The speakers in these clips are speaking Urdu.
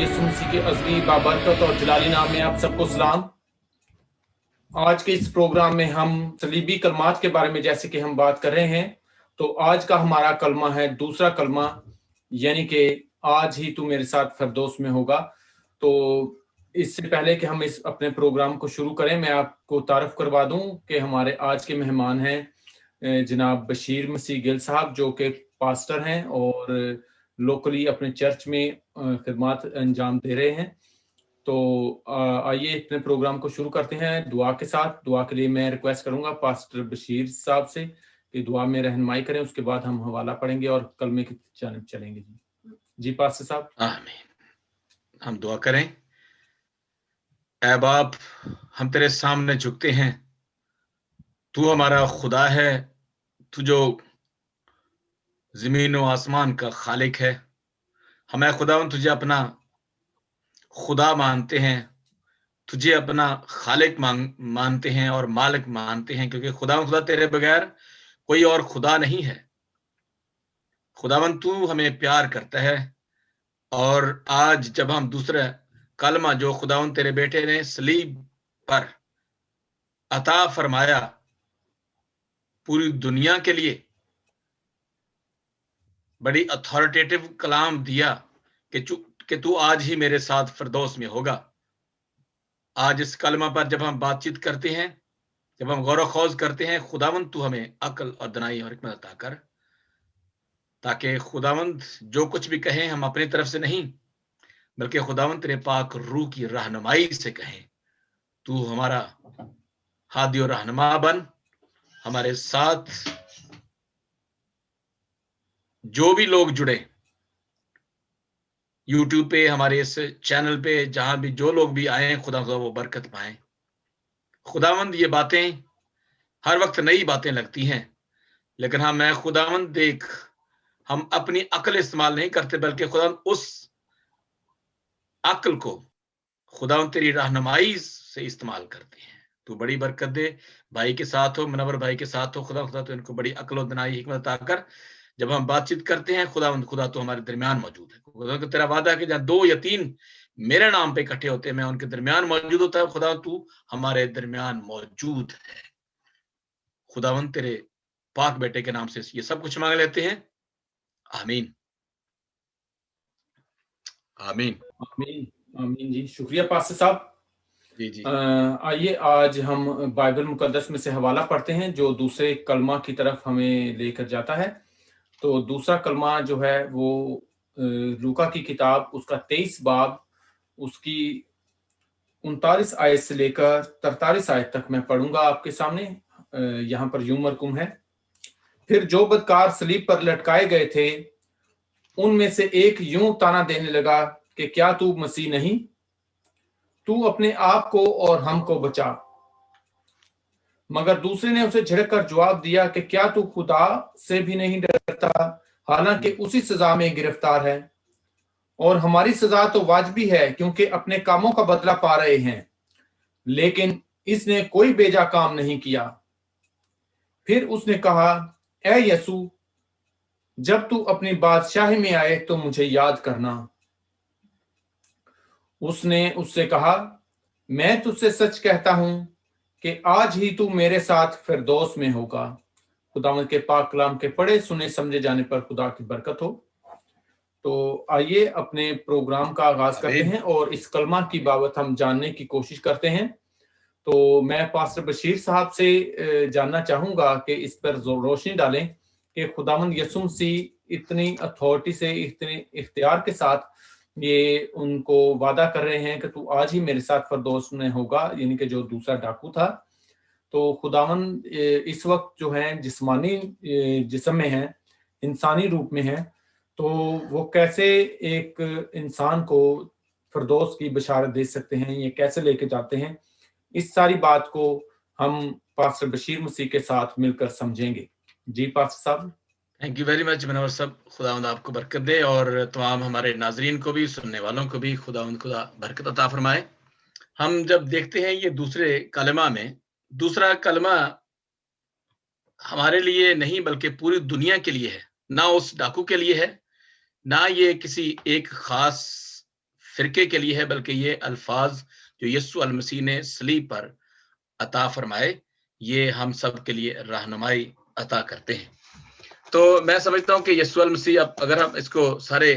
یسوع مسیح کے عظیم بابرکت اور جلالی نام میں آپ سب کو سلام۔ آج کے اس پروگرام میں ہم صلیبی کلمات کے بارے میں جیسے کہ ہم بات کر رہے ہیں، تو آج کا ہمارا کلمہ ہے دوسرا کلمہ، یعنی کہ آج ہی تو میرے ساتھ فردوس میں ہوگا۔ تو اس سے پہلے کہ ہم اس اپنے پروگرام کو شروع کریں، میں آپ کو تعارف کروا دوں کہ ہمارے آج کے مہمان ہیں جناب بشیر مسیح گل صاحب، جو کہ پاسٹر ہیں اور لوکلی اپنے چرچ میں خدمات انجام دے رہے ہیں۔ تو آئیے اپنے پروگرام کو شروع کرتے ہیں دعا کے ساتھ۔ دعا کے لیے میں ریکویسٹ کروں گا پاسٹر بشیر صاحب سے کہ دعا میں رہنمائی کریں، اس کے بعد ہم حوالہ پڑھیں گے اور کلمے کی جانب چلیں گے۔ جی پاسٹر صاحب۔ آمین۔ ہم دعا کریں۔ اے باپ، ہم تیرے سامنے جھکتے ہیں، تو ہمارا خدا ہے، تو جو زمین و آسمان کا خالق ہے۔ ہمیں خداوند تجھے اپنا خدا مانتے ہیں، تجھے اپنا خالق مانتے ہیں اور مالک مانتے ہیں، کیونکہ خدا تیرے بغیر کوئی اور خدا نہیں ہے۔ خداوند تو ہمیں پیار کرتا ہے، اور آج جب ہم دوسرا کلمہ جو خداوند تیرے بیٹے نے صلیب پر عطا فرمایا پوری دنیا کے لیے، بڑی اتھارٹیٹو کلام دیا کہ تو آج ہی میرے ساتھ فردوس میں ہوگا۔ آج اس کلمہ پر جب ہم بات چیت کرتے ہیں، جب ہم غور و خوض کرتے ہیں، خداوند تو ہمیں عقل اور دانائی اور حکمت عطا کر، تاکہ خداوند جو کچھ بھی کہیں ہم اپنی طرف سے نہیں، بلکہ خداوند تیرے پاک روح کی رہنمائی سے کہیں۔ تو ہمارا ہادی و رہنما بن، ہمارے ساتھ جو بھی لوگ جڑے یوٹیوب پہ، ہمارے اس چینل پہ، جہاں بھی جو لوگ بھی آئے ہیں، خدا وہ برکت پائیں۔ خداوند یہ باتیں ہر وقت نئی باتیں لگتی ہیں، لیکن میں خداوند دیکھ، ہم اپنی عقل استعمال نہیں کرتے، بلکہ خداوند اس عقل کو خداوند تیری رہنمائی سے استعمال کرتے ہیں۔ تو بڑی برکت دے، بھائی کے ساتھ ہو، منور بھائی کے ساتھ ہو، خدا تو ان کو بڑی عقل و دانائی حکمت عطا کر۔ جب ہم بات چیت کرتے ہیں، خدا تو ہمارے درمیان موجود ہے۔ خدا کا تیرا وعدہ ہے کہ جہاں 2 یا 3 میرے نام پہ اکٹھے ہوتے ہیں، میں ان کے درمیان موجود ہوتا ہے۔ خدا تو ہمارے درمیان موجود ہے۔ خداوند تیرے پاک بیٹے کے نام سے یہ سب کچھ مانگ لیتے ہیں، آمین آمین آمین آمین۔ جی شکریہ پاسٹر صاحب۔ جی آئیے آج ہم بائبل مقدس میں سے حوالہ پڑھتے ہیں جو دوسرے کلمہ کی طرف ہمیں لے کر جاتا ہے۔ تو دوسرا کلمہ جو ہے وہ لوکا کی کتاب، اس کا 23 باب، اس کی 39 آیت سے لے کر 43 آیت تک میں پڑھوں گا آپ کے سامنے۔ یہاں پر یوں مرقوم ہے: پھر جو بدکار صلیب پر لٹکائے گئے تھے ان میں سے ایک یوں تانا دینے لگا کہ کیا تو مسیح نہیں؟ تو اپنے آپ کو اور ہم کو بچا۔ مگر دوسرے نے اسے جھڑک کر جواب دیا کہ کیا تو خدا سے بھی نہیں ڈرتا، حالانکہ اسی سزا میں گرفتار ہے؟ اور ہماری سزا تو واجبی ہے، کیونکہ اپنے کاموں کا بدلہ پا رہے ہیں، لیکن اس نے کوئی بیجا کام نہیں کیا۔ پھر اس نے کہا، اے یسوع، جب تو اپنی بادشاہی میں آئے تو مجھے یاد کرنا۔ اس نے اس سے کہا، میں تجھ سے سچ کہتا ہوں کہ آج ہی تو میرے ساتھ فردوس میں ہوگا۔ خداوند کے پاک کلام کے پڑھے سنے سمجھے جانے پر خدا کی برکت ہو۔ تو آئیے اپنے پروگرام کا آغاز کرتے ہیں اور اس کلمہ کی بابت ہم جاننے کی کوشش کرتے ہیں۔ تو میں پاسٹر بشیر صاحب سے جاننا چاہوں گا کہ اس پر روشنی ڈالیں کہ خداوند یسوع مسیح اتنی اتھارٹی سے، اتنے اختیار کے ساتھ یہ ان کو وعدہ کر رہے ہیں کہ تو آج ہی میرے ساتھ فردوس میں ہوگا، یعنی کہ جو دوسرا ڈاکو تھا۔ تو خداوند اس وقت جو ہیں جسمانی جسم میں ہیں، انسانی روپ میں ہیں، تو وہ کیسے ایک انسان کو فردوس کی بشارت دے سکتے ہیں، یہ کیسے لے کے جاتے ہیں؟ اس ساری بات کو ہم پاسٹر بشیر مسیح کے ساتھ مل کر سمجھیں گے۔ جی پاسٹر صاحب۔ تھینک یو ویری مچ منور صاحب، خداوند آپ کو برکت دے، اور تمام ہمارے ناظرین کو بھی، سننے والوں کو بھی خداوند خدا برکت عطا فرمائے۔ ہم جب دیکھتے ہیں یہ دوسرے کلمہ میں، دوسرا کلمہ ہمارے لیے نہیں بلکہ پوری دنیا کے لیے ہے، نہ اس ڈاکو کے لیے ہے، نہ یہ کسی ایک خاص فرقے کے لیے ہے بلکہ یہ الفاظ جو یسوع المسیح نے صلیب پر عطا فرمائے یہ ہم سب کے لیے رہنمائی عطا کرتے ہیں. تو میں سمجھتا ہوں کہ یسوع المسیح، اب اگر ہم اس کو سارے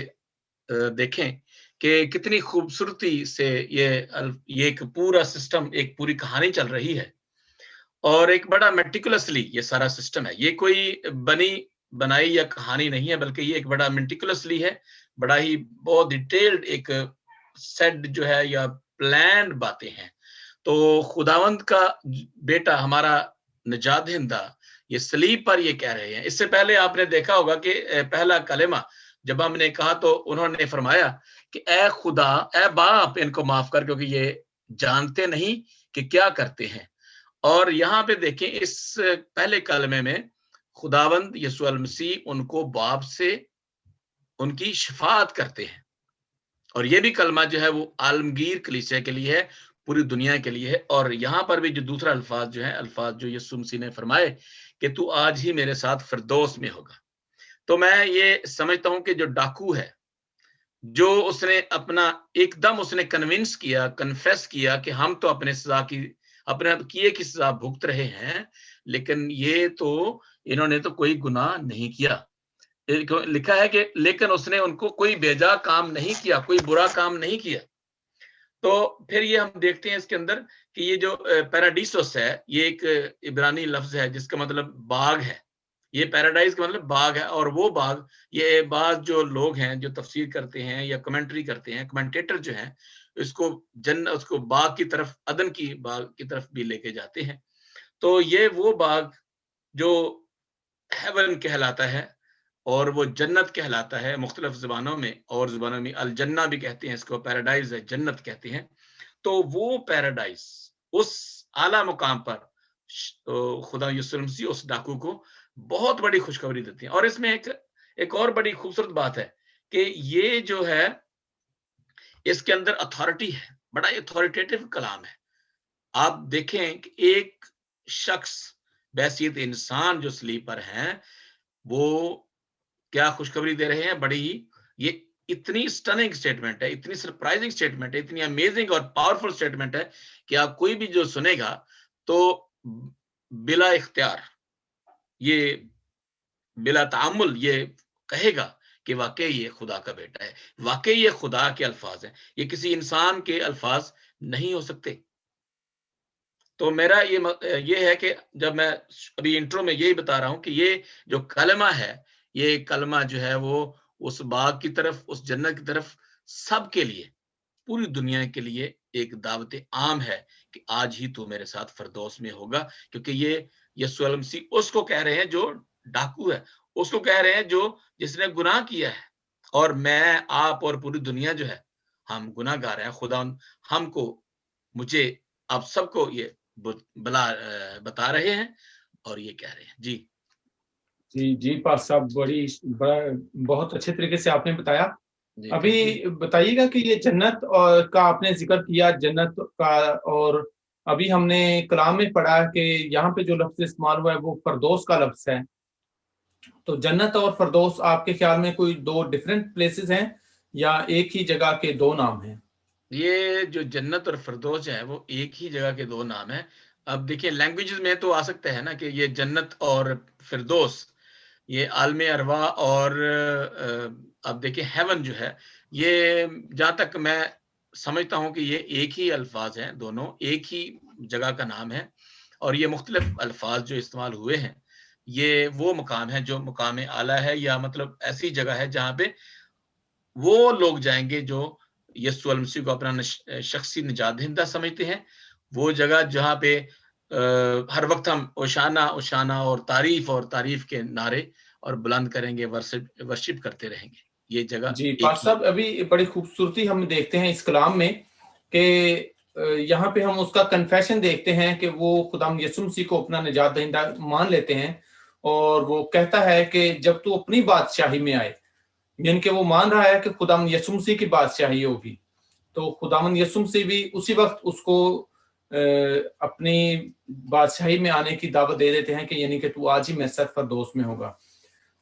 دیکھیں کہ کتنی خوبصورتی سے یہ ایک پورا سسٹم، ایک پوری کہانی چل رہی ہے، اور ایک بڑا میٹیکولسلی یہ سارا سسٹم ہے. یہ کوئی بنائی یا کہانی نہیں ہے بلکہ یہ ایک بڑا میٹیکولسلی ہے، بڑا ہی بہت ڈیٹیلڈ ایک سیٹ جو ہے یا پلانڈ باتیں ہیں. تو خداوند کا بیٹا، ہمارا نجات دہندہ، یہ صلیب پر یہ کہہ رہے ہیں. اس سے پہلے آپ نے دیکھا ہوگا کہ پہلا کلمہ جب ہم نے کہا تو انہوں نے فرمایا کہ اے خدا، اے باپ، ان کو معاف کر کیونکہ یہ جانتے نہیں کہ کیا کرتے ہیں. اور یہاں پہ دیکھیں اس پہلے کلمے میں خداوند یسوع المسیح ان کو باپ سے ان کی شفاعت کرتے ہیں. اور یہ بھی کلمہ جو ہے وہ عالمگیر کلیسیا کے لیے ہے، پوری دنیا کے لیے ہے. اور یہاں پر بھی جو دوسرا الفاظ جو ہے، الفاظ جو یسوع مسیح نے فرمائے کہ تو آج ہی میرے ساتھ فردوس میں ہوگا. تو میں یہ سمجھتا ہوں کہ جو ڈاکو ہے، جو اس نے اپنا ایک دم اس نے کنونس کیا، کنفیس کیا کہ ہم تو اپنے کیے کی سزا بھگت رہے ہیں، لیکن یہ تو انہوں نے تو کوئی گناہ نہیں کیا. لکھا ہے کہ لیکن اس نے ان کو کوئی بیجا کام نہیں کیا، کوئی برا کام نہیں کیا. تو پھر یہ ہم دیکھتے ہیں اس کے اندر کہ یہ جو پیراڈیسوس ہے، یہ ایک عبرانی لفظ ہے جس کا مطلب باغ ہے. یہ پیراڈائز کا مطلب باغ ہے، اور وہ باغ یہ بعض جو لوگ ہیں جو تفسیر کرتے ہیں یا کمنٹری کرتے ہیں، کمنٹیٹر جو ہیں، اس کو باغ کی طرف، عدن کی باغ کی طرف بھی لے کے جاتے ہیں. تو یہ وہ باغ جو ہیون کہلاتا ہے اور وہ جنت کہلاتا ہے مختلف زبانوں میں، اور زبانوں میں الجنہ بھی کہتے ہیں اس کو، پیراڈائز ہے، جنت کہتے ہیں. تو وہ پیراڈائز اس اعلیٰ مقام پر خدا یسوع مسیح اس ڈاکو کو بہت بڑی خوشخبری دیتی ہیں. اور اس میں ایک اور بڑی خوبصورت بات ہے کہ یہ جو ہے اس کے اندر اتھارٹی ہے، بڑا اتھارٹیٹیو کلام ہے. آپ دیکھیں کہ ایک شخص بحیثیت انسان جو صلیب پر ہیں، وہ کیا خوشخبری دے رہے ہیں. بڑی یہ اتنی سٹننگ سٹیٹمنٹ ہے، اتنی سرپرائزنگ سٹیٹمنٹ ہے، اتنی امیزنگ اور پاورفل سٹیٹمنٹ ہے کہ آپ کوئی بھی جو سنے گا تو بلا اختیار، یہ بلا تعامل یہ کہے گا کہ واقعی یہ خدا کا بیٹا ہے، واقعی یہ خدا کے الفاظ ہیں، یہ کسی انسان کے الفاظ نہیں ہو سکتے. تو میرا یہ ہے کہ جب میں ابھی انٹرو میں یہی بتا رہا ہوں کہ یہ جو کلمہ ہے، یہ کلمہ جو ہے وہ اس باغ کی طرف، اس جنت کی طرف سب کے لیے، پوری دنیا کے لیے ایک دعوت عام ہے کہ آج ہی تو میرے ساتھ فردوس میں ہوگا. کیونکہ یہ یسوع المسیح اس کو کہہ رہے ہیں جو ڈاکو ہے، اس کو کہہ رہے ہیں جس نے گناہ کیا ہے. اور میں، آپ اور پوری دنیا جو ہے، ہم گناہ گار ہیں. خدا ہم کو، مجھے، آپ سب کو یہ بتا رہے ہیں اور یہ کہہ رہے ہیں. جی پاس صاحب، بہت اچھے طریقے سے آپ نے بتایا. جی ابھی بتائیے گا کہ یہ جنت کا آپ نے ذکر کیا، جنت کا، اور ابھی ہم نے کلام میں پڑھا کہ یہاں پہ جو لفظ استعمال ہوا ہے وہ فردوس کا لفظ ہے. تو جنت اور فردوس آپ کے خیال میں کوئی دو ڈیفرنٹ پلیسز ہیں یا ایک ہی جگہ کے دو نام ہیں؟ یہ جو جنت اور فردوس ہے وہ ایک ہی جگہ کے دو نام ہیں. اب دیکھیں لینگویجز میں تو آ سکتا ہے نا کہ یہ جنت اور فردوس، یہ عالم ارواح، اور اب دیکھیں ہیون جو ہے، یہ جہاں تک میں سمجھتا ہوں کہ یہ ایک ہی الفاظ ہیں، دونوں ایک ہی جگہ کا نام ہے. اور یہ مختلف الفاظ جو استعمال ہوئے ہیں، یہ وہ مقام ہے جو مقام اعلیٰ ہے، یا مطلب ایسی جگہ ہے جہاں پہ وہ لوگ جائیں گے جو یسوع المسیح کو اپنا شخصی نجات دہندہ سمجھتے ہیں. وہ جگہ جہاں پہ ہر وقت ہم اوشانا اور تعریف کے نعرے اور بلند کریں گے، ورشپ کرتے رہیں گے. یہ جگہ جی پاس صاحب، ابھی بڑی خوبصورتی ہم دیکھتے ہیں اس کلام میں کہ یہاں پہ ہم اس کا کنفیشن دیکھتے ہیں کہ وہ خدا یسوع مسیح کو اپنا نجات دہندہ مان لیتے ہیں، اور وہ کہتا ہے کہ جب تو اپنی بادشاہی میں آئے، یعنی کہ وہ مان رہا ہے کہ خدا یسوع مسیح کی بادشاہی ہوگی. تو خداوند یسوع مسیح بھی اسی وقت اس کو اپنی بادشاہی میں آنے کی دعوت دے دیتے ہیں کہ یعنی کہ تو آج ہی میرے ساتھ فردوس میں ہوگا.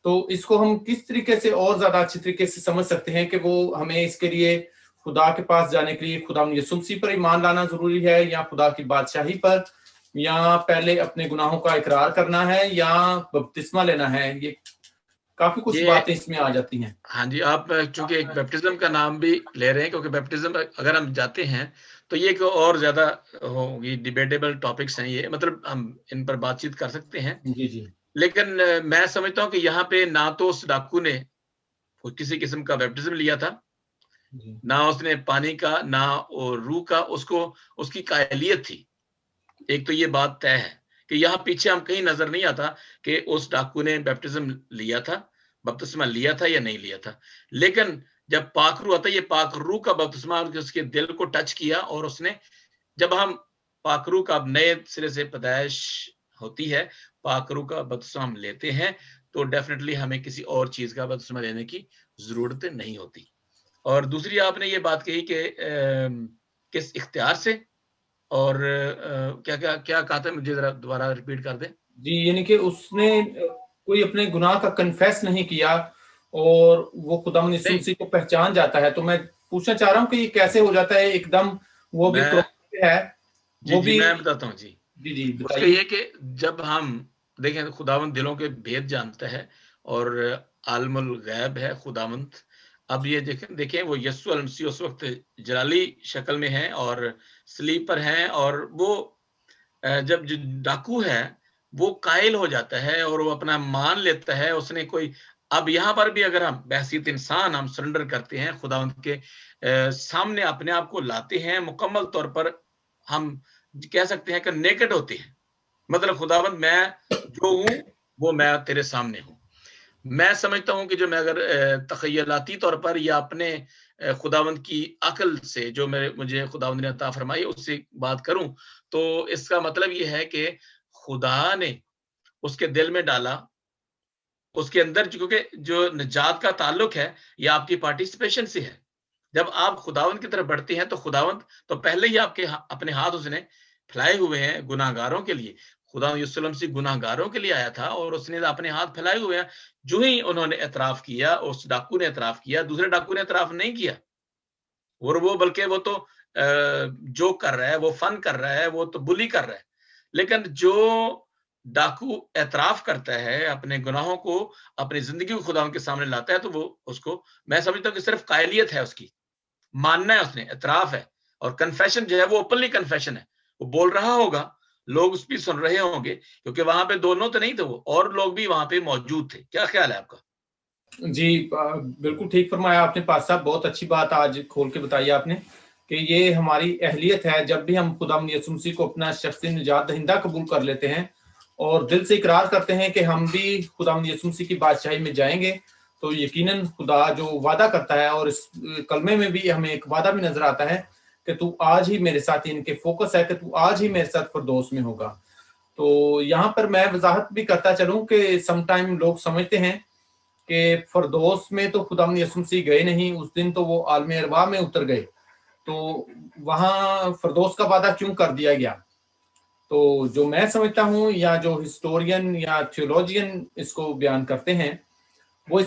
تو اس کو ہم کس طریقے سے اور زیادہ اچھی طریقے سے سمجھ سکتے ہیں کہ وہ ہمیں اس کے لیے خدا کے پاس جانے کے لیے خدا یسوع مسیح پر ایمان لانا ضروری ہے یا خدا کی بادشاہی پر، یا پہلے اپنے گناہوں کا اقرار کرنا ہے یا بپتسمہ لینا ہے؟ یہ کافی کچھ یہ باتیں اس میں آ جاتی ہیں۔ ہاں جی، آپ چونکہ ایک بیپٹزم کا نام بھی لے رہے ہیں، کیونکہ بیپٹزم اگر ہم جاتے ہیں تو یہ ایک اور زیادہ ہوگی ڈیبیٹیبل ٹاپکس ہیں، یہ مطلب ہم ان پر بات چیت کر سکتے ہیں، جی جی لیکن میں سمجھتا ہوں کہ یہاں پہ نہ تو اس ڈاکو نے کسی قسم کا بیپٹزم لیا تھا، جی نہ اس نے پانی کا، نہ روح کا، اس کی قائلیت تھی۔ ایک تو یہ بات طے ہے کہ یہاں پیچھے ہم کہیں نظر نہیں آتا کہ اس ڈاکو نے بیپٹزم لیا تھا، بپتسمہ لیا تھا یا نہیں لیا تھا، لیکن جب پاک روح آتا ہے، یہ پاک روح کا بپتسمہ اس کے دل کو ٹچ کیا، اور اس نے جب ہم پاک روح کا نئے سرے سے پیدائش ہوتی ہے، پاک روح کا بپتسمہ ہم لیتے ہیں، تو ڈیفینیٹلی ہمیں کسی اور چیز کا بپتسمہ لینے کی ضرورت نہیں ہوتی۔ اور دوسری آپ نے یہ بات کہی کہ کس اختیار سے، اور کیا کیا کیا کہا تھا، مجھے ذرا دوبارہ ریپیٹ کر دیں۔ جی، یعنی کہ اس نے کوئی اپنے گناہ کا کنفیس نہیں کیا اور وہ خدا یسوع مسیح کو پہچان جاتا ہے، تو میں پوچھنا چاہ رہا ہوں کہ یہ کیسے ہو جاتا ہے ایک دم؟ وہ بھی کراس پہ ہے، وہ بھی میں بتاتا ہوں جی۔ جی جی اس کا بتائیے۔ یہ کہ جب ہم دیکھیں خداوند دلوں کے بھید جانتا ہے اور عالم الغیب ہے خداوند۔ اب یہ دیکھیں وہ یسوع المسیح اس وقت جلالی شکل میں ہے اور سلیب پر ہیں، اور وہ جب جو ڈاکو ہے وہ قائل ہو جاتا ہے اور وہ اپنا مان لیتا ہے، اس نے کوئی، اب یہاں پر بھی اگر ہم بحثیت انسان ہم سرنڈر کرتے ہیں خداوند کے سامنے، اپنے آپ کو لاتے ہیں مکمل طور پر، ہم کہہ سکتے ہیں کہ نیکڈ ہوتے ہیں، مطلب خداوند میں جو ہوں وہ میں تیرے سامنے ہوں۔ میں سمجھتا ہوں کہ جو میں اگر تخیلاتی طور پر یا اپنے خداوند کی عقل سے جو مجھے خداوند نے عطا فرمائی اس سے بات کروں، تو اس کا مطلب یہ ہے کہ خدا نے اس کے دل میں ڈالا، اس کے اندر، کیونکہ جو نجات کا تعلق ہے یہ آپ کی پارٹیسپیشن سے ہے۔ جب آپ خداوند کی طرف بڑھتے ہیں تو خداوند تو پہلے ہی آپ کے اپنے ہاتھ اس نے پھیلائے ہوئے ہیں گناہ گاروں کے لیے۔ خدا یسوع مسیح گناہ گاروں کے لیے آیا تھا اور اس نے اپنے ہاتھ پھیلائے ہوئے ہیں۔ جو ہی انہوں نے اعتراف کیا، اس ڈاکو نے اعتراف کیا، دوسرے ڈاکو نے اعتراف نہیں کیا، اور وہ بلکہ وہ تو جو کر رہا ہے، وہ فن کر رہا ہے، وہ تو بلی کر رہا ہے، لیکن جو ڈاکو اعتراف کرتا ہے اپنے گناہوں کو، اپنی زندگی کو خدا کے سامنے لاتا ہے، تو وہ اس کو، میں سمجھتا ہوں کہ صرف قائلیت ہے، اس کی ماننا ہے، اس نے اعتراف ہے، اور کنفیشن جو ہے وہ اوپنلی کنفیشن ہے، وہ بول رہا ہوگا، لوگ اس بھی سن رہے ہوں گے، کیونکہ وہاں پہ دونوں تو نہیں تھے، وہ اور لوگ بھی وہاں پہ موجود تھے۔ کیا خیال ہے آپ کا؟ جی بالکل ٹھیک فرمایا آپ نے پاس صاحب، بہت اچھی بات آج کھول کے بتائی آپ نے کہ یہ ہماری اہلیت ہے، جب بھی ہم خدا یسوع مسیح کو اپنا شخصی نجات دہندہ قبول کر لیتے ہیں اور دل سے اقرار کرتے ہیں کہ ہم بھی خدا یسوع مسیح کی بادشاہی میں جائیں گے، تو یقیناً خدا جو وعدہ کرتا ہے، اور اس کلمے میں بھی ہمیں ایک وعدہ بھی نظر آتا ہے کہ تو آج ہی میرے ساتھ، ان کے فوکس ہے کہ تو آج ہی میرے ساتھ فردوس میں ہوگا۔ تو یہاں پر میں وضاحت بھی کرتا چلوں کہ سم ٹائم لوگ سمجھتے ہیں کہ فردوس میں تو خدا یسوع مسیح گئے نہیں، اس دن تو وہ عالم ارواح میں اتر گئے، تو وہاں فردوس کا وعدہ کیوں کر دیا گیا؟ تو جو میں سمجھتا ہوں، یا جو ہسٹورین یا تھیولوجین اس کو بیان کرتے ہیں، وہ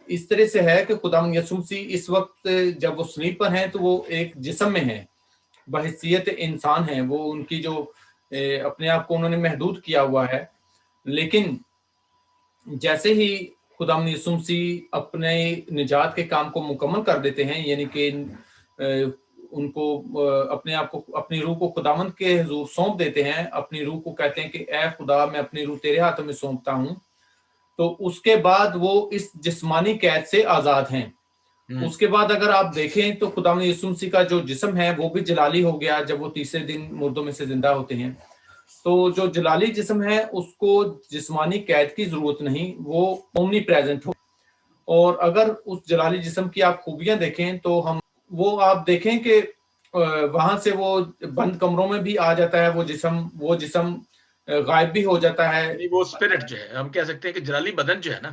اس طرح سے ہے کہ خدا یسوع مسیح اس وقت جب وہ صلیب پر ہیں تو وہ ایک جسم میں ہیں، بحیثیت انسان ہیں، وہ ان کی جو اپنے آپ کو انہوں نے محدود کیا ہوا ہے، لیکن جیسے ہی خدا یسوع مسیح اپنے نجات کے کام کو مکمل کر دیتے ہیں، یعنی کہ ان کو اپنے آپ کو، اپنی روح کو خداوند کے حضور سونپ دیتے ہیں، اپنی روح کو کہتے ہیں کہ اے خدا میں اپنی روح تیرے ہاتھوں میں سونپتا ہوں، تو اس کے بعد وہ اس جسمانی قید سے آزاد ہیں۔ اس کے بعد اگر آپ دیکھیں تو خدا یسوع مسیح کا جو جسم ہے وہ بھی جلالی ہو گیا جب وہ تیسرے دن مردوں میں سے زندہ ہوتے ہیں۔ تو جو جلالی جسم ہے اس کو جسمانی قید کی ضرورت نہیں، وہ اومنی پریزنٹ ہو، اور اگر اس جلالی جسم کی آپ خوبیاں دیکھیں تو وہ آپ دیکھیں کہ وہاں سے وہ بند کمروں میں بھی آ جاتا ہے، وہ جسم غائب بھی ہو جاتا ہے، وہ اسپرٹ جو ہے، ہم کہہ سکتے ہیں کہ جلالی بدن جو ہے نا،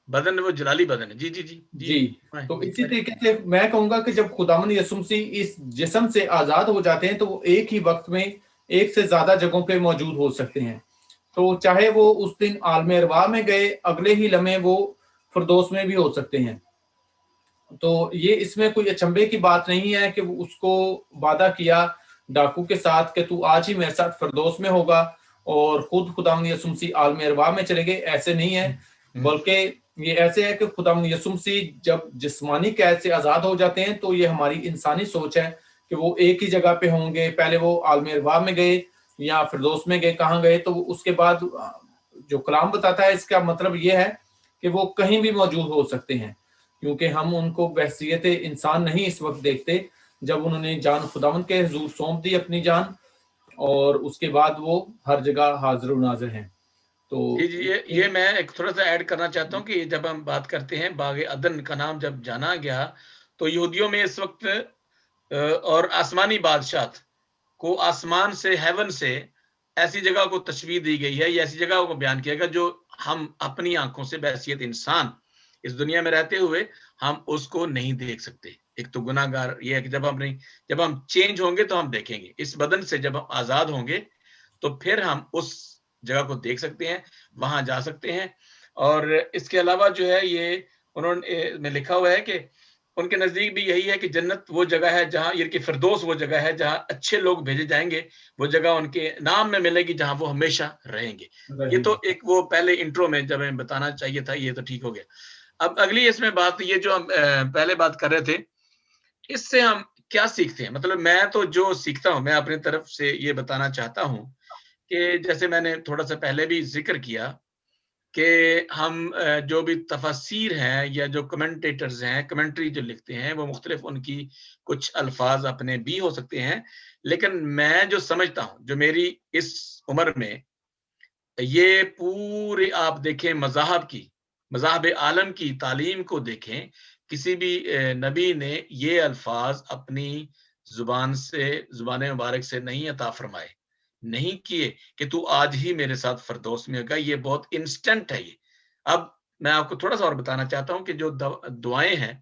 بدن وہ جلالی بدن ہے۔ جی جی جی جی۔ تو اسی طریقے سے میں کہوں گا کہ جب خداوند یسوع مسیح اس جسم سے آزاد ہو جاتے ہیں تو وہ ایک ہی وقت میں ایک سے زیادہ جگہوں پہ موجود ہو سکتے ہیں، تو چاہے وہ اس دن عالم ارواح میں گئے، اگلے ہی لمحے وہ فردوس میں بھی ہو سکتے ہیں۔ تو یہ اس میں کوئی اچنبے کی بات نہیں ہے کہ وہ اس کو وعدہ کیا ڈاکو کے ساتھ کہ تو آج ہی میرے ساتھ فردوس میں ہوگا اور خود خداوند یسوع مسیح عالم ارواح میں چلے گئے. ایسے نہیں ہے، بلکہ یہ ایسے ہے کہ خداوند یسوع مسیح جب جسمانی قید سے آزاد ہو جاتے ہیں تو یہ ہماری انسانی سوچ ہے کہ وہ ایک ہی جگہ پہ ہوں گے. پہلے وہ عالم ارواح میں گئے یا فردوس میں گئے، کہاں گئے، تو اس کے بعد جو کلام بتاتا ہے اس کا مطلب یہ ہے کہ وہ کہیں بھی موجود ہو سکتے ہیں، کیونکہ ہم ان کو بحیثیت انسان نہیں اس وقت دیکھتے جب انہوں نے جان خداوند کے حضور سونپ دی اپنی جان، اور اس کے بعد وہ ہر جگہ حاضر و ناظر ہیں. تو جی یہ میں ایک تھوڑا سا ایڈ کرنا چاہتا ہوں کہ جب ہم بات کرتے ہیں باغ عدن کا نام جب جانا گیا تو یہودیوں میں اس وقت اور آسمانی بادشاہت کو آسمان سے، ہیون سے ایسی جگہ کو تشبیہ دی گئی ہے، یا ایسی جگہ کو بیان کیا گیا جو ہم اپنی آنکھوں سے بحیثیت انسان اس دنیا میں رہتے ہوئے ہم اس کو نہیں دیکھ سکتے. ایک تو گناہ گار یہ ہے کہ جب ہم چینج ہوں گے تو ہم دیکھیں گے. اس بدن سے جب ہم آزاد ہوں گے تو پھر ہم اس جگہ کو دیکھ سکتے ہیں، وہاں جا سکتے ہیں. اور اس کے علاوہ جو ہے یہ انہوں نے لکھا ہوا ہے کہ ان کے نزدیک بھی یہی ہے کہ جنت وہ جگہ ہے جہاں، یہ کہ فردوس وہ جگہ ہے جہاں اچھے لوگ بھیجے جائیں گے، وہ جگہ ان کے نام میں ملے گی جہاں وہ ہمیشہ رہیں گے. یہ تو ایک وہ پہلے انٹرو میں جب ہمیں بتانا چاہیے تھا، یہ تو ٹھیک ہو گیا. اب اگلی اس میں بات یہ جو ہم پہلے بات کر رہے تھے، اس سے ہم کیا سیکھتے ہیں. مطلب میں تو جو سیکھتا ہوں، میں اپنی طرف سے یہ بتانا چاہتا ہوں کہ جیسے میں نے تھوڑا سا پہلے بھی ذکر کیا کہ ہم جو بھی تفاسیر ہیں یا جو کمنٹیٹرز ہیں، کمنٹری جو لکھتے ہیں، وہ مختلف ان کی کچھ الفاظ اپنے بھی ہو سکتے ہیں، لیکن میں جو سمجھتا ہوں، جو میری اس عمر میں یہ پورے آپ دیکھیں مذاہب عالم کی تعلیم کو دیکھیں، کسی بھی نبی نے یہ الفاظ اپنی زبان مبارک سے نہیں عطا فرمائے، نہیں کیے کہ تو آج ہی میرے ساتھ فردوس میں ہوگا. یہ بہت انسٹنٹ ہے. یہ اب میں آپ کو تھوڑا سا اور بتانا چاہتا ہوں کہ جو دعائیں ہیں،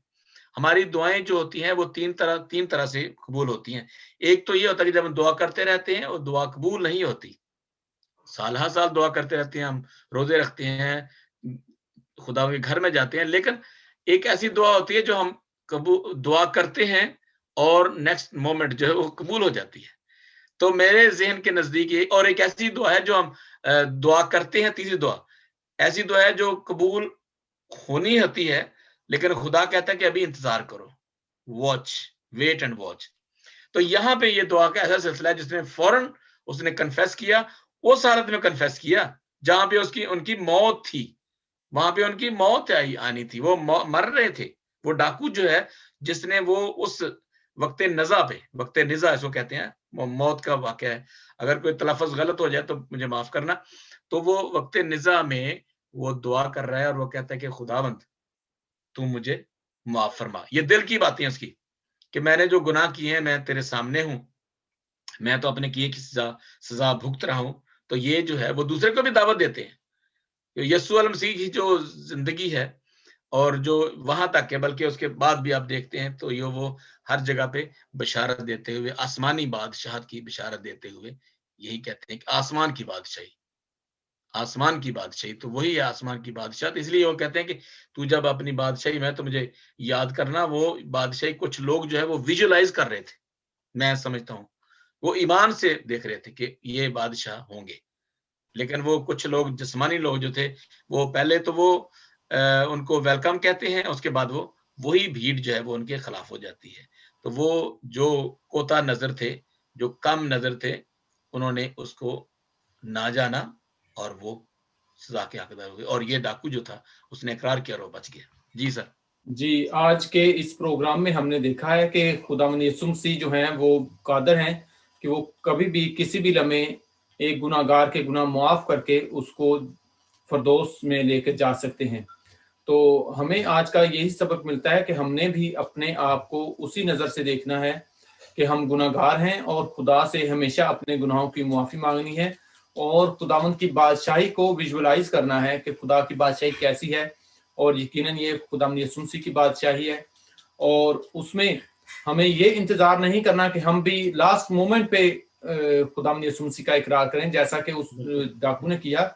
ہماری دعائیں جو ہوتی ہیں وہ تین طرح سے قبول ہوتی ہیں. ایک تو یہ ہوتا ہے کہ جب ہم دعا کرتے رہتے ہیں اور دعا قبول نہیں ہوتی، سال ہر سال دعا کرتے رہتے ہیں، ہم روزے رکھتے ہیں، خدا کے گھر میں جاتے ہیں، لیکن ایک ایسی دعا ہوتی ہے جو ہم دعا کرتے ہیں اور نیکسٹ مومنٹ جو ہے وہ قبول ہو جاتی ہے. تو میرے ذہن کے نزدیک یہ، اور ایک ایسی دعا ہے جو ہم دعا کرتے ہیں، تیسری دعا ایسی دعا ہے جو قبول ہونی ہوتی ہے، لیکن خدا کہتا ہے کہ ابھی انتظار کرو، ویٹ اینڈ واچ. تو یہاں پہ یہ دعا کا ایسا سلسلہ ہے جس نے فوراً اس نے کنفیس کیا، اس حالت میں کنفیس کیا جہاں پہ ان کی موت تھی، وہاں پہ ان کی موت آنی تھی، وہ مر رہے تھے. وہ ڈاکو جو ہے جس نے وہ اس وقت نزا اس کو کہتے ہیں، موت کا واقعہ ہے، اگر کوئی تلفظ غلط ہو جائے تو مجھے معاف کرنا. تو وہ وقت نزا میں وہ دعا کر رہا ہے اور وہ کہتا ہے کہ خداوند تو مجھے معاف فرما. یہ دل کی باتیں اس کی کہ میں نے جو گناہ کیے ہیں، میں تیرے سامنے ہوں، میں تو اپنے کیے کی سزا بھگت رہا ہوں. تو یہ جو ہے وہ دوسرے کو بھی دعوت دیتے ہیں. یسوع علیہ مسیح کی جو زندگی ہے اور جو وہاں تک ہے، بلکہ اس کے بعد بھی آپ دیکھتے ہیں تو یہ وہ ہر جگہ پہ بشارت دیتے ہوئے، آسمانی بادشاہت کی بشارت دیتے ہوئے یہی کہتے ہیں کہ آسمان کی بادشاہی تو وہی ہے آسمان کی بادشاہت. اس لیے وہ کہتے ہیں کہ تو جب اپنی بادشاہی میں تو مجھے یاد کرنا. وہ بادشاہی کچھ لوگ جو ہے وہ ویژولائز کر رہے تھے، میں سمجھتا ہوں وہ ایمان سے دیکھ رہے تھے کہ یہ بادشاہ ہوں گے، لیکن وہ کچھ لوگ جسمانی لوگ جو تھے وہ پہلے تو وہ ان کو ویلکم کہتے ہیں، اس کے بعد وہی بھیڑ جو ہے وہ ان کے خلاف ہو جاتی ہے. تو وہ جو کوتا نظر تھے، جو کم نظر تھے، انہوں نے اس کو نہ جانا اور وہ سزا کے حقدار ہو گئے. اور یہ ڈاکو جو تھا اس نے اقرار کیا اور وہ بچ گیا. جی سر. جی، آج کے اس پروگرام میں ہم نے دیکھا ہے کہ خداوند یسوع مسیح جو ہیں وہ قادر ہیں کہ وہ کبھی بھی کسی بھی لمحے ایک گناہ گار کے گناہ معاف کر کے اس کو فردوس میں لے کے جا سکتے ہیں. تو ہمیں آج کا یہی سبق ملتا ہے کہ ہم نے بھی اپنے آپ کو اسی نظر سے دیکھنا ہے کہ ہم گناہ گار ہیں اور خدا سے ہمیشہ اپنے گناہوں کی معافی مانگنی ہے، اور خداوند کی بادشاہی کو ویژولائز کرنا ہے کہ خدا کی بادشاہی کیسی ہے. اور یقیناً یہ خداوند یسوع مسیح کی بادشاہی ہے، اور اس میں ہمیں یہ انتظار نہیں کرنا کہ ہم بھی لاسٹ مومنٹ پہ خداوند یسوع مسیح کا اقرار کریں جیسا کہ اس ڈاکو نے کیا.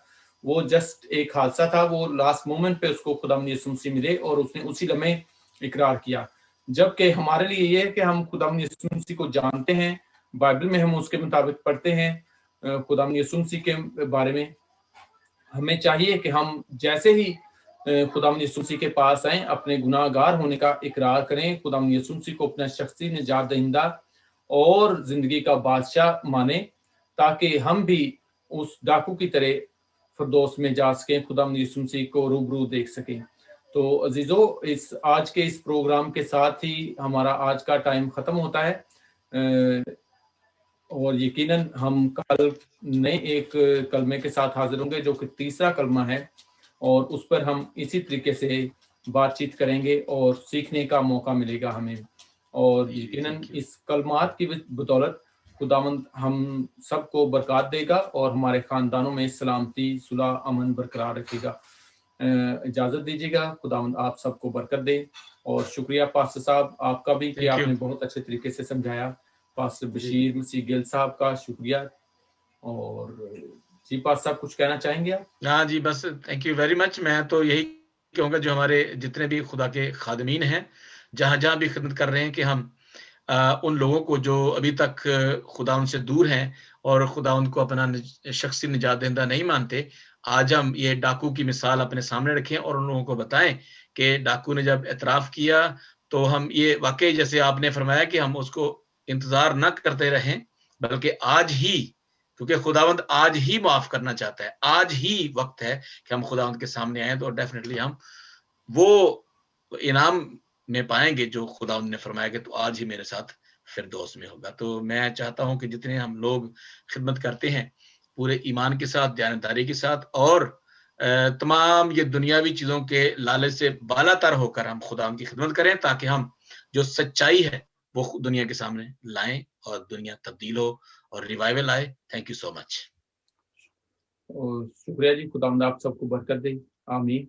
وہ جسٹ ایک حادثہ تھا، وہ لاسٹ مومنٹ پہ اس کو خداوند یسوع مسیح ملے اور اس نے اسی لمحے اقرار کیا، جبکہ ہمارے لیے یہ ہے کہ ہم خداوند یسوع مسیح کو جانتے ہیں، بائبل میں ہم اس کے مطابق پڑھتے ہیں خداوند یسوع مسیح کے بارے میں. ہمیں چاہیے کہ ہم جیسے ہی خداوند یسوع مسیح کے پاس آئیں اپنے گناہ گار ہونے کا اقرار کریں، خداوند یسوع مسیح کو اپنا شخصی نجات دہندہ اور زندگی کا بادشاہ مانیں، تاکہ ہم بھی اس ڈاکو کی طرح فردوس میں جا سکیں، خداوند یسوع مسیح کو روبرو دیکھ سکیں. تو عزیزو، آج کے اس پروگرام کے ساتھ ہی ہمارا آج کا ٹائم ختم ہوتا ہے، اور یقیناً ہم کل نئے ایک کلمے کے ساتھ حاضر ہوں گے جو کہ تیسرا کلمہ ہے، اور اس پر ہم اسی طریقے سے بات چیت کریں گے اور سیکھنے کا موقع ملے گا ہمیں. اور یقیناً اس کلمات کی بدولت خداوند ہم سب کو برکات دے گا اور ہمارے خاندانوں میں سلامتی، صلح، امن برقرار رکھے گا. اجازت دیجیے گا، خداوند آپ سب کو برکت دے. اور شکریہ پاسٹر صاحب آپ کا بھی کہ آپ نے بہت اچھے طریقے سے سمجھایا. پاسٹر بشیر مسیح گل صاحب کا شکریہ. اور جی پاسٹر صاحب کچھ کہنا چاہیں گے آپ؟ ہاں جی، بس تھینک یو ویری مچ. میں تو یہی کہوں گا جو ہمارے جتنے بھی خدا کے خادمین ہیں جہاں جہاں بھی خدمت کر رہے ہیں، کہ ہم ان لوگوں کو جو ابھی تک خدا ان سے دور ہیں اور خدا ان کو اپنا شخصی نجات دہندہ نہیں مانتے، آج ہم یہ ڈاکو کی مثال اپنے سامنے رکھیں اور ان لوگوں کو بتائیں کہ ڈاکو نے جب اعتراف کیا تو ہم یہ واقعی جیسے آپ نے فرمایا کہ ہم اس کو انتظار نہ کرتے رہیں، بلکہ آج ہی، کیونکہ خداوند آج ہی معاف کرنا چاہتا ہے، آج ہی وقت ہے کہ ہم خداوند کے سامنے آئیں تو ڈیفینیٹلی ہم وہ انعام میں پائیں گے جو خداوند نے فرمایا کہ تو آج ہی میرے ساتھ فردوس میں ہوگا. تو میں چاہتا ہوں کہ جتنے ہم لوگ خدمت کرتے ہیں پورے ایمان کے ساتھ، دیانتداری کے ساتھ، اور تمام یہ دنیاوی چیزوں کے لالچ سے بالا تر ہو کر ہم خداوند کی خدمت کریں، تاکہ ہم جو سچائی ہے وہ دنیا کے سامنے لائیں اور دنیا تبدیل ہو اور ریوائول آئے. تھینک یو سو مچ. اور شکریہ جی، خداوند آپ سب کو برکت دے. آمین.